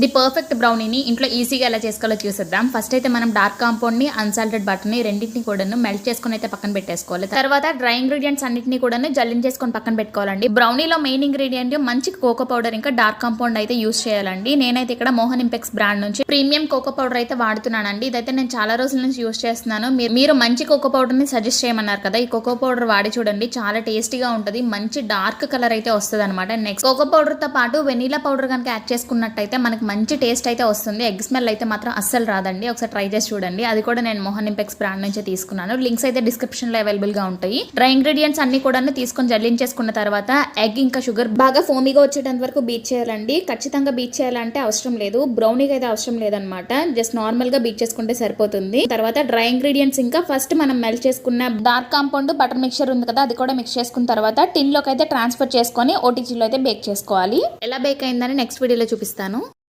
The perfect బ్రౌనీని ఇంట్లో ఈజీగా ఎలా చేసుకోవాలో చూసేద్దాం. ఫస్ట్ అయితే మనం డార్క్ కాంపౌండ్ ని అన్సాల్టెడ్ బటర్ ని రెండింటిని కూడా మెల్ట్ చేసుకుని అయితే పక్కన పెట్టేసుకోవాలి. తర్వాత డ్రై ఇంగ్రీడియంట్స్ అన్నింటినీ కూడా జల్లించేసుకొని పక్కన పెట్టుకోవాలండి. బ్రౌనీలో మెయిన్ ఇంగ్రీడియంట్ మంచి కోకో పౌడర్ ఇంకా డార్క్ కాంపౌండ్ అయితే యూస్ చేయాలండి. నేనైతే ఇక్కడ మోహన్ ఇంపెక్స్ బ్రాండ్ నుంచి ప్రీమియం కోకో పౌడర్ అయితే వాడుతున్నానండి. ఇదైతే నేను చాలా రోజుల నుంచి యూస్ చేస్తున్నాను. మీరు మంచి కోకో పౌడర్ ని సజెస్ట్ చేయమన్నారు కదా, ఈ కోకో పౌడర్ వాడి చూడండి, చాలా టేస్టీగా ఉంటుంది. మంచి డార్క్ కలర్ అయితే వస్తుంది అనమాట. నెక్స్ట్ కోకో పౌడర్ తో పాటు వెనీలా పౌడర్ కనుక యాడ్ చేసుకున్నట్టయితే మనకి మంచి టేస్ట్ అయితే వస్తుంది. ఎగ్ స్మెల్ అయితే మాత్రం అస్సలు రాదండి. ఒకసారి ట్రై చేసి చూడండి. అది కూడా నేను మోహన్ ఇంపెక్స్ బ్రాండ్ నుంచి తీసుకున్నాను. లింక్స్ అయితే డిస్క్రిప్షన్ లో అవైలబుల్ గా ఉంటాయి. డ్రై ఇంగ్రీడియంట్స్ అన్ని కూడా తీసుకొని జల్లించేసుకున్న తర్వాత ఎగ్ ఇంకా షుగర్ బాగా ఫోమీగా వచ్చేటంత వరకు బీట్ చేయాలండి. ఖచ్చితంగా బీట్ చేయాలంటే అవసరం లేదు, బ్రౌనీకి అయితే అవసరం లేదనమాట. జస్ట్ నార్మల్ గా బీట్ చేసుకుంటే సరిపోతుంది. తర్వాత డ్రై ఇంగ్రీడియంట్స్ ఇంకా ఫస్ట్ మనం మెల్ట్ చేసుకున్న డార్క్ కాంపౌండ్ బటర్ మిక్చర్ ఉంది కదా, అది కూడా మిక్స్ చేసుకున్న తర్వాత టిన్ లోకి అయితే ట్రాన్స్ఫర్ చేసుకొని ఓటీజీలో అయితే బేక్ చేసుకోవాలి. ఎలా బేక్ అయిందని నెక్స్ట్ వీడియోలో చూపిస్తాను.